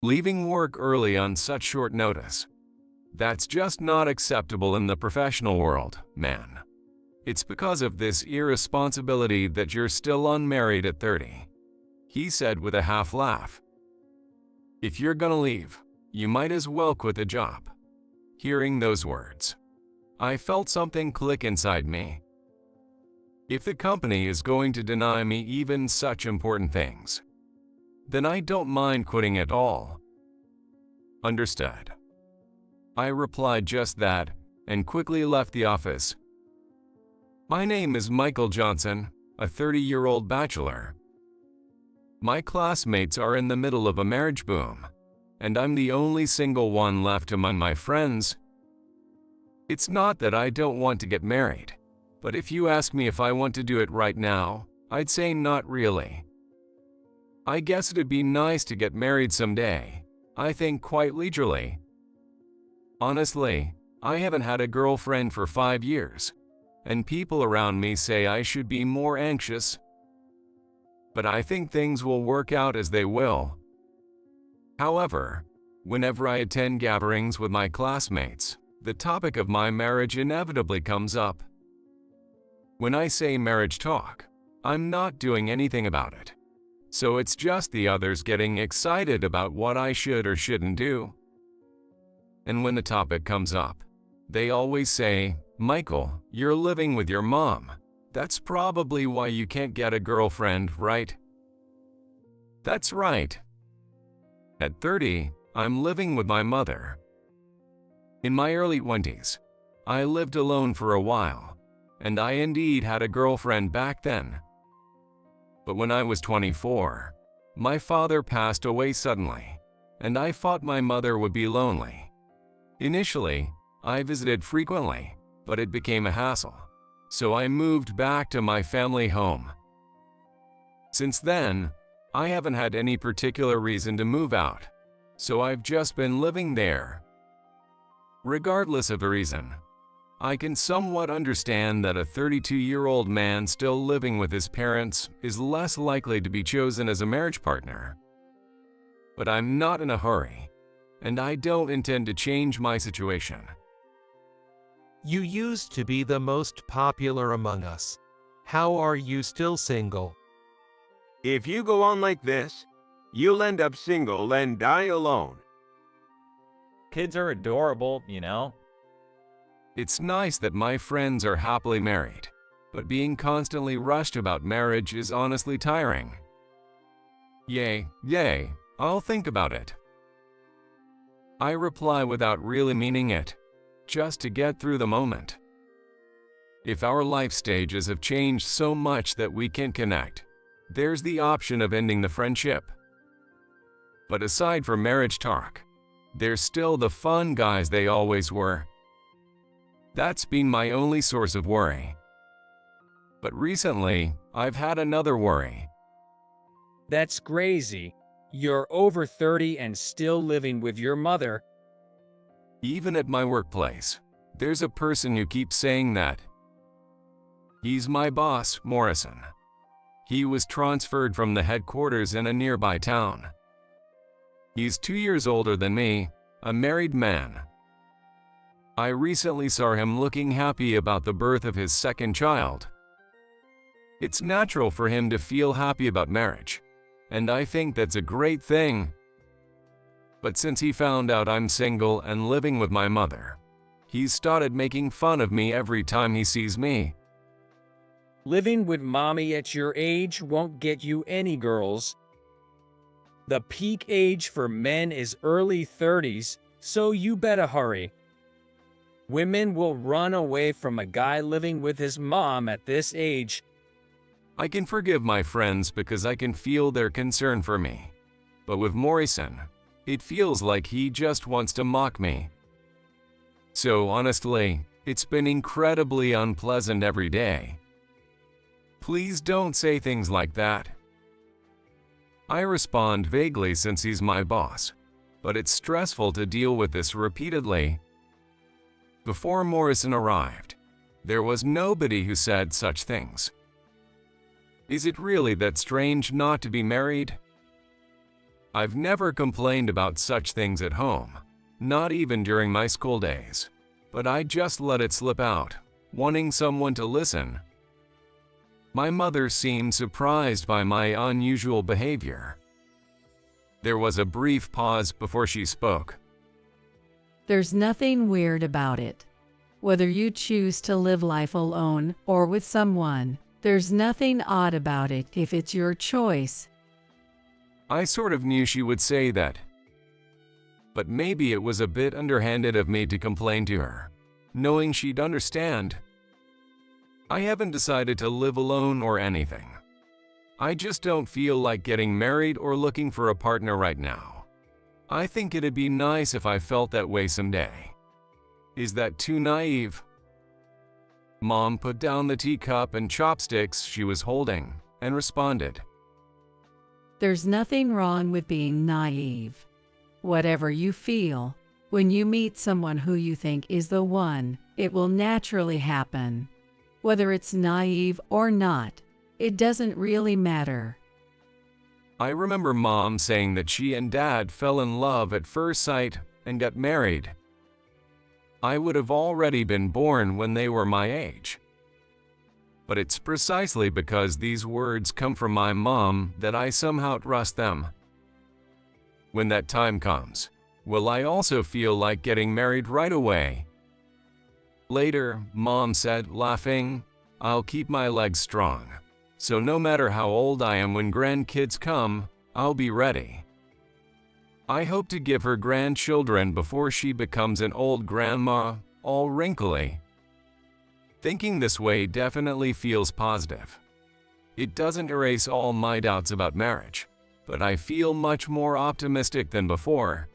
Leaving work early on such short notice. That's just not acceptable in the professional world, man. It's because of this irresponsibility that you're still unmarried at 30, he said with a half laugh. If you're gonna leave, you might as well quit the job. Hearing those words, I felt something click inside me. If the company is going to deny me even such important things, then I don't mind quitting at all. Understood. I replied just that and quickly left the office. My name is Michael Johnson, a 30-year-old bachelor. My classmates are in the middle of a marriage boom, and I'm the only single one left among my friends. It's not that I don't want to get married, but if you ask me if I want to do it right now, I'd say not really. I guess it'd be nice to get married someday, I think quite leisurely. Honestly, I haven't had a girlfriend for 5 years, and people around me say I should be more anxious. But I think things will work out as they will. However, whenever I attend gatherings with my classmates, the topic of my marriage inevitably comes up. When I say marriage talk, I'm not doing anything about it. So it's just the others getting excited about what I should or shouldn't do. And when the topic comes up, they always say, Michael, you're living with your mom. That's probably why you can't get a girlfriend, right? That's right. At 30, I'm living with my mother. In my early 20s, I lived alone for a while, and I indeed had a girlfriend back then. But when I was 24, my father passed away suddenly, and I thought my mother would be lonely. Initially, I visited frequently, but it became a hassle, so I moved back to my family home. Since then, I haven't had any particular reason to move out, so I've just been living there. Regardless of the reason, I can somewhat understand that a 32-year-old man still living with his parents is less likely to be chosen as a marriage partner. But I'm not in a hurry, and I don't intend to change my situation. You used to be the most popular among us. How are you still single? If you go on like this, you'll end up single and die alone. Kids are adorable, you know? It's nice that my friends are happily married, but being constantly rushed about marriage is honestly tiring. Yay, I'll think about it. I reply without really meaning it, just to get through the moment. If our life stages have changed so much that we can't connect, there's the option of ending the friendship. But aside from marriage talk, they're still the fun guys they always were. That's been my only source of worry. But recently, I've had another worry. That's crazy. You're over 30 and still living with your mother. Even at my workplace, there's a person who keeps saying that. He's my boss, Morrison. He was transferred from the headquarters in a nearby town. He's 2 years older than me, a married man. I recently saw him looking happy about the birth of his second child. It's natural for him to feel happy about marriage, and I think that's a great thing. But since he found out I'm single and living with my mother, he's started making fun of me every time he sees me. Living with mommy at your age won't get you any girls. The peak age for men is early 30s, so you better hurry. Women will run away from a guy living with his mom at this age. I can forgive my friends because I can feel their concern for me. But with Morrison, it feels like he just wants to mock me. So honestly, it's been incredibly unpleasant every day. Please don't say things like that. I respond vaguely since he's my boss, but it's stressful to deal with this repeatedly. Before Morrison arrived, there was nobody who said such things. Is it really that strange not to be married? I've never complained about such things at home, not even during my school days, but I just let it slip out, wanting someone to listen. My mother seemed surprised by my unusual behavior. There was a brief pause before she spoke. There's nothing weird about it. Whether you choose to live life alone or with someone, there's nothing odd about it if it's your choice. I sort of knew she would say that, but maybe it was a bit underhanded of me to complain to her, knowing she'd understand. I haven't decided to live alone or anything. I just don't feel like getting married or looking for a partner right now. I think it'd be nice if I felt that way someday. Is that too naive? Mom put down the teacup and chopsticks she was holding and responded. There's nothing wrong with being naive. Whatever you feel, when you meet someone who you think is the one, it will naturally happen. Whether it's naive or not, it doesn't really matter. I remember Mom saying that she and Dad fell in love at first sight and got married. I would have already been born when they were my age. But it's precisely because these words come from my mom that I somehow trust them. When that time comes, will I also feel like getting married right away? Later, Mom said, laughing, I'll keep my legs strong. So no matter how old I am when grandkids come, I'll be ready. I hope to give her grandchildren before she becomes an old grandma, all wrinkly. Thinking this way definitely feels positive. It doesn't erase all my doubts about marriage, but I feel much more optimistic than before.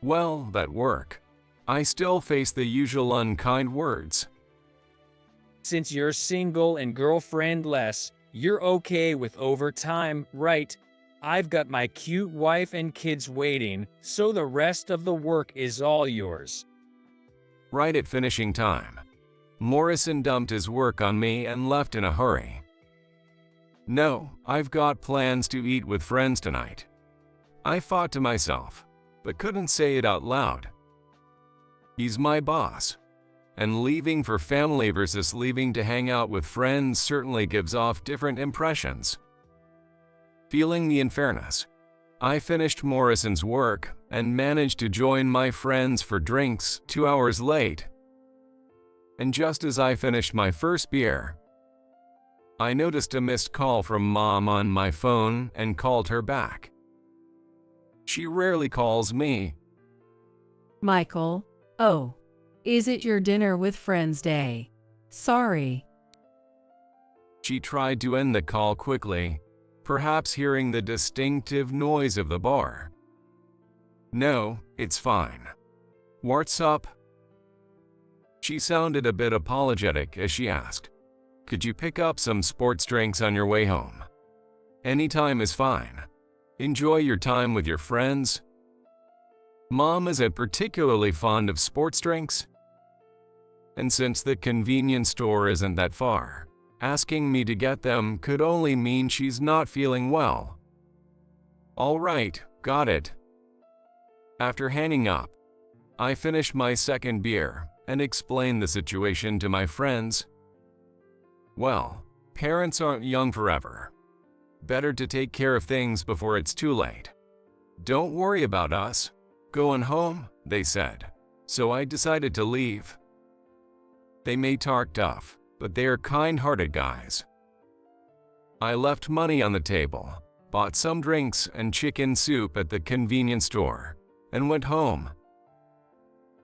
Well, at work, I still face the usual unkind words. Since you're single and girlfriendless, you're okay with overtime, right? I've got my cute wife and kids waiting, so the rest of the work is all yours. Right at finishing time, Morrison dumped his work on me and left in a hurry. No, I've got plans to eat with friends tonight. I thought to myself, but couldn't say it out loud. He's my boss, and leaving for family versus leaving to hang out with friends certainly gives off different impressions. Feeling the unfairness, I finished Morrison's work and managed to join my friends for drinks 2 hours late. And just as I finished my first beer, I noticed a missed call from Mom on my phone and called her back. She rarely calls me. Michael, oh, is it your dinner with friends day? Sorry. She tried to end the call quickly, perhaps hearing the distinctive noise of the bar. No, it's fine. What's up? She sounded a bit apologetic as she asked, could you pick up some sports drinks on your way home? Any time is fine. Enjoy your time with your friends. Mom isn't particularly fond of sports drinks, and since the convenience store isn't that far, asking me to get them could only mean she's not feeling well. All right, got it. After hanging up, I finished my second beer and explained the situation to my friends. Well, parents aren't young forever. Better to take care of things before it's too late. Don't worry about us. Going home, they said, so I decided to leave. They may talk tough, but they are kind-hearted guys. I left money on the table, bought some drinks and chicken soup at the convenience store, and went home.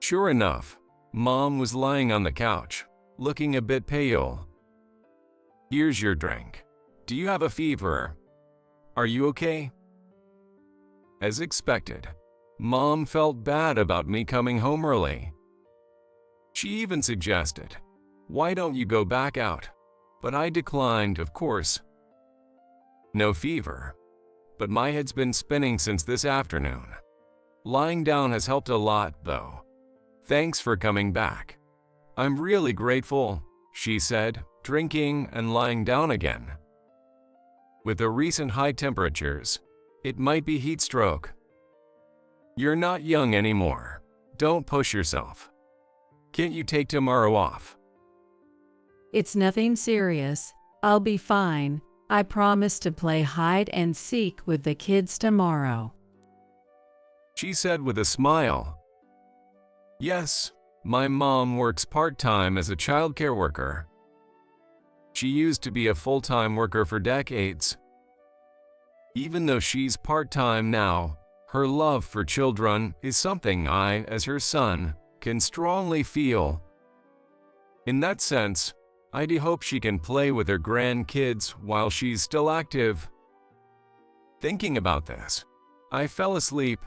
Sure enough, Mom was lying on the couch, looking a bit pale. Here's your drink. Do you have a fever? Are you okay? As expected, Mom felt bad about me coming home early. She even suggested, why don't you go back out? But I declined, of course. No fever, but my head's been spinning since this afternoon. Lying down has helped a lot, though. Thanks for coming back. I'm really grateful, she said, drinking and lying down again. With the recent high temperatures, It might be heat stroke. You're not young anymore. Don't push yourself. Can't you take tomorrow off? It's nothing serious. I'll be fine. I promise to play hide and seek with the kids tomorrow. She said with a smile. Yes, my mom works part-time as a childcare worker. She used to be a full-time worker for decades. Even though she's part-time now, her love for children is something I, as her son, can strongly feel. In that sense, I do hope she can play with her grandkids while she's still active. Thinking about this, I fell asleep.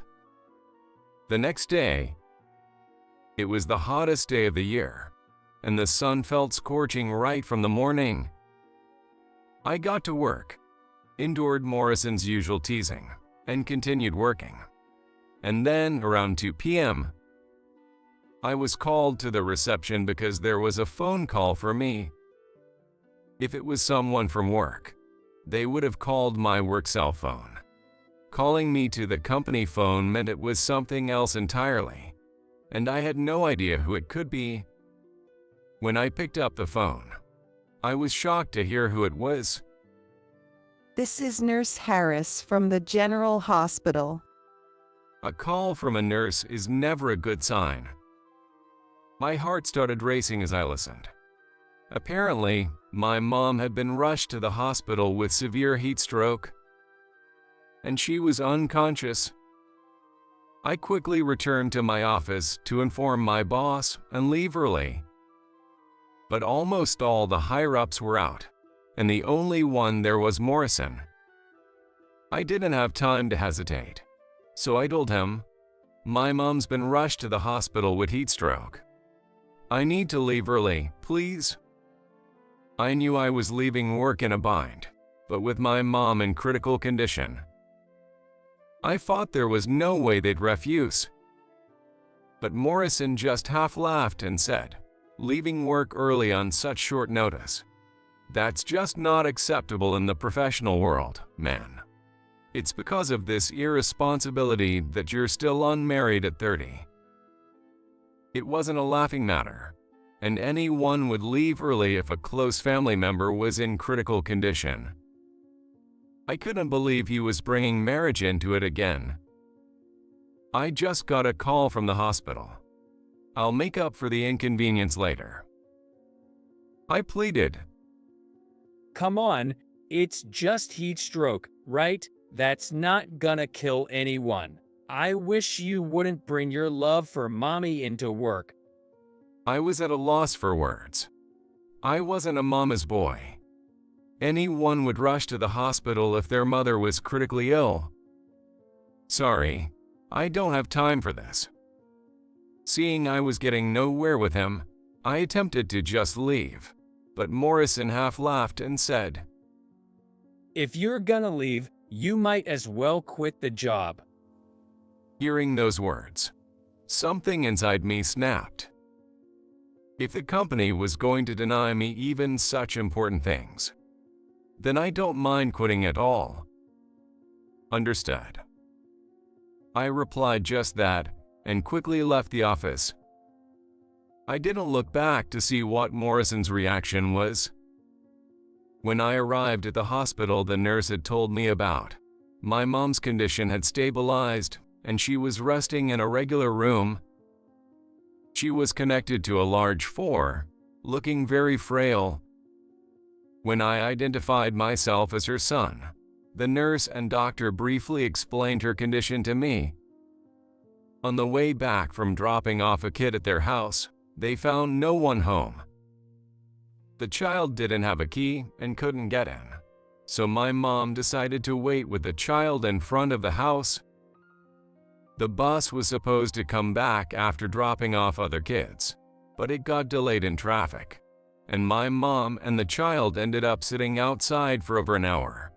The next day, it was the hottest day of the year, and the sun felt scorching right from the morning. I got to work, endured Morrison's usual teasing, and continued working. And then, around 2 p.m., I was called to the reception because there was a phone call for me. If it was someone from work, they would have called my work cell phone. Calling me to the company phone meant it was something else entirely, and I had no idea who it could be. When I picked up the phone, I was shocked to hear who it was. This is Nurse Harris from the General Hospital. A call from a nurse is never a good sign. My heart started racing as I listened. Apparently, my mom had been rushed to the hospital with severe heat stroke, and she was unconscious. I quickly returned to my office to inform my boss and leave early. But almost all the higher-ups were out, and the only one there was Morrison. I didn't have time to hesitate, so I told him, "My mom's been rushed to the hospital with heat stroke. I need to leave early, please." I knew I was leaving work in a bind, but with my mom in critical condition, I thought there was no way they'd refuse. But Morrison just half laughed and said, "Leaving work early on such short notice? That's just not acceptable in the professional world, man. It's because of this irresponsibility that you're still unmarried at 30. It wasn't a laughing matter, and anyone would leave early if a close family member was in critical condition. I couldn't believe he was bringing marriage into it again. I just got a call from the hospital. I'll make up for the inconvenience later." I pleaded. Come on, it's just heat stroke, right? That's not gonna kill anyone. I wish you wouldn't bring your love for mommy into work. I was at a loss for words. I wasn't a mama's boy. Anyone would rush to the hospital if their mother was critically ill. Sorry, I don't have time for this. Seeing I was getting nowhere with him, I attempted to just leave, but Morrison half laughed and said, If you're gonna leave, you might as well quit the job. Hearing those words, something inside me snapped. If the company was going to deny me even such important things, then I don't mind quitting at all. Understood. I replied just that and quickly left the office. I didn't look back to see what Morrison's reaction was. When I arrived at the hospital the nurse had told me about, my mom's condition had stabilized and she was resting in a regular room. She was connected to a large 4, looking very frail. When I identified myself as her son, the nurse and doctor briefly explained her condition to me. On the way back from dropping off a kid at their house, they found no one home. The child didn't have a key and couldn't get in, so my mom decided to wait with the child in front of the house. The bus was supposed to come back after dropping off other kids, but it got delayed in traffic, and my mom and the child ended up sitting outside for over an hour.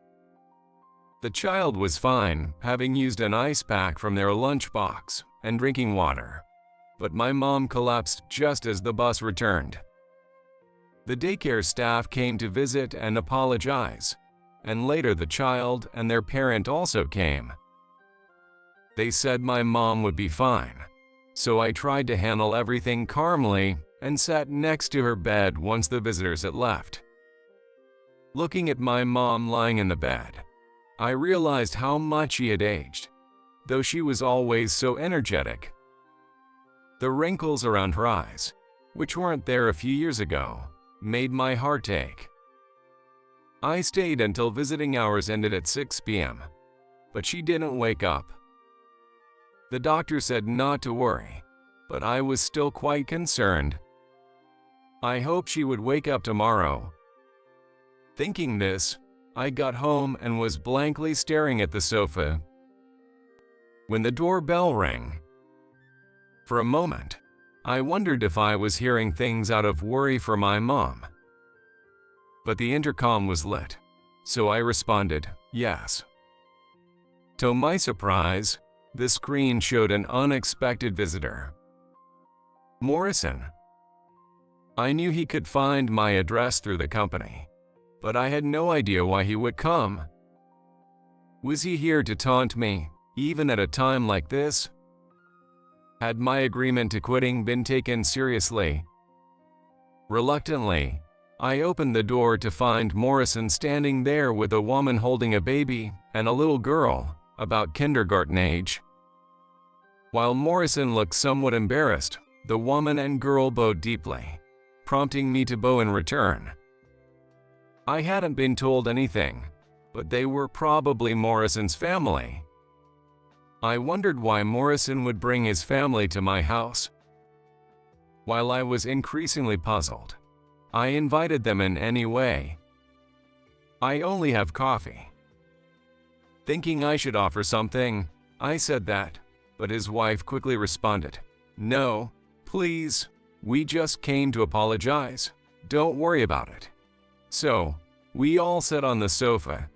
The child was fine, having used an ice pack from their lunchbox and drinking water, but my mom collapsed just as the bus returned. The daycare staff came to visit and apologize, and later the child and their parent also came. They said my mom would be fine, so I tried to handle everything calmly and sat next to her bed once the visitors had left. Looking at my mom lying in the bed, I realized how much she had aged, though she was always so energetic. The wrinkles around her eyes, which weren't there a few years ago, made my heart ache. I stayed until visiting hours ended at 6 p.m., but she didn't wake up. The doctor said not to worry, but I was still quite concerned. I hoped she would wake up tomorrow. Thinking this, I got home and was blankly staring at the sofa when the doorbell rang. For a moment, I wondered if I was hearing things out of worry for my mom. But the intercom was lit, so I responded, yes. To my surprise, the screen showed an unexpected visitor. Morrison. I knew he could find my address through the company, but I had no idea why he would come. Was he here to taunt me, even at a time like this? Had my agreement to quitting been taken seriously? Reluctantly, I opened the door to find Morrison standing there with a woman holding a baby and a little girl, about kindergarten age. While Morrison looked somewhat embarrassed, the woman and girl bowed deeply, prompting me to bow in return. I hadn't been told anything, but they were probably Morrison's family. I wondered why Morrison would bring his family to my house. While I was increasingly puzzled, I invited them in anyway. I only have coffee. Thinking I should offer something, I said that, but his wife quickly responded, "No, please, we just came to apologize. Don't worry about it." So, we all sat on the sofa.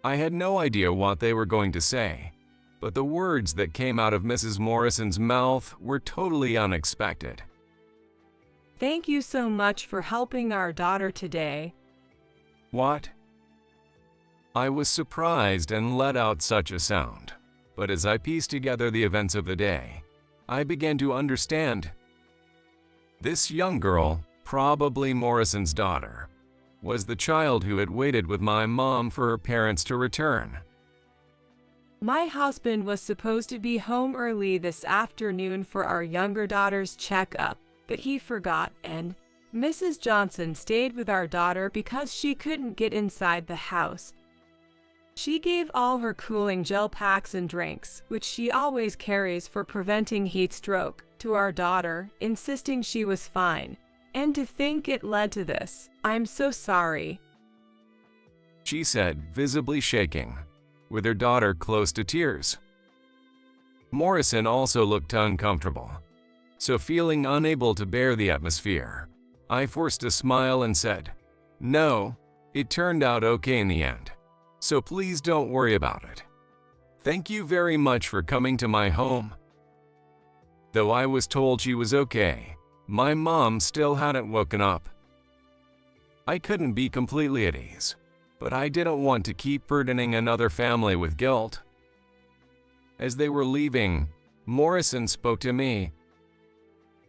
I had no idea what they were going to say, but the words that came out of Mrs. Morrison's mouth were totally unexpected. Thank you so much for helping our daughter today. What? I was surprised and let out such a sound, but as I pieced together the events of the day, I began to understand. This young girl, probably Morrison's daughter, was the child who had waited with my mom for her parents to return. My husband was supposed to be home early this afternoon for our younger daughter's checkup, but he forgot, and Mrs. Johnson stayed with our daughter because she couldn't get inside the house. She gave all her cooling gel packs and drinks, which she always carries for preventing heat stroke, to our daughter, insisting she was fine. And to think it led to this. I'm so sorry, she said, visibly shaking, with her daughter close to tears. Morrison also looked uncomfortable, so feeling unable to bear the atmosphere, I forced a smile and said, "No, it turned out okay in the end, so please don't worry about it. Thank you very much for coming to my home." Though I was told she was okay, my mom still hadn't woken up. I couldn't be completely at ease, but I didn't want to keep burdening another family with guilt. As they were leaving, Morrison spoke to me.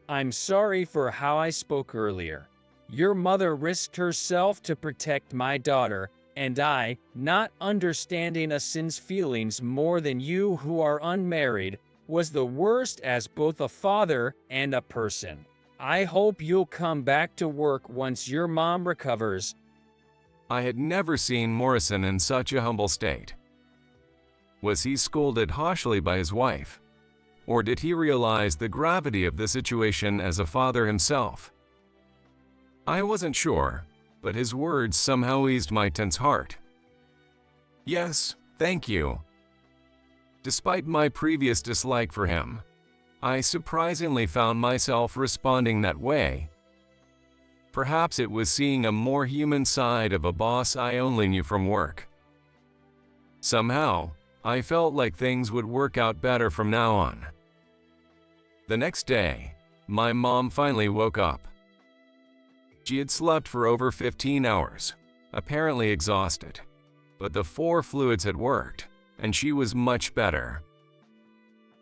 I'm sorry for how I spoke earlier. Your mother risked herself to protect my daughter, and I, not understanding a sin's feelings more than you who are unmarried, was the worst as both a father and a person. I hope you'll come back to work once your mom recovers. I had never seen Morrison in such a humble state. Was he scolded harshly by his wife? Or did he realize the gravity of the situation as a father himself? I wasn't sure, but his words somehow eased my tense heart. Yes, thank you. Despite my previous dislike for him, I surprisingly found myself responding that way. Perhaps it was seeing a more human side of a boss I only knew from work. Somehow, I felt like things would work out better from now on. The next day, my mom finally woke up. She had slept for over 15 hours, apparently exhausted, but the 4 fluids had worked, and she was much better.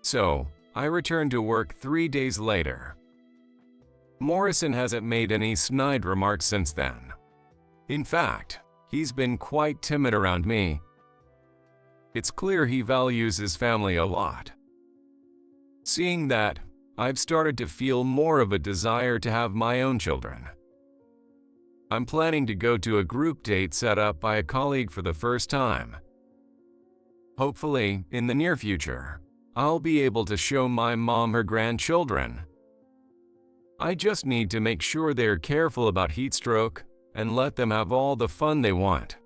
So, I returned to work 3 days later. Morrison hasn't made any snide remarks since then. In fact, he's been quite timid around me. It's clear he values his family a lot. Seeing that, I've started to feel more of a desire to have my own children. I'm planning to go to a group date set up by a colleague for the first time. Hopefully, in the near future, I'll be able to show my mom her grandchildren. I just need to make sure they're careful about heat stroke and let them have all the fun they want.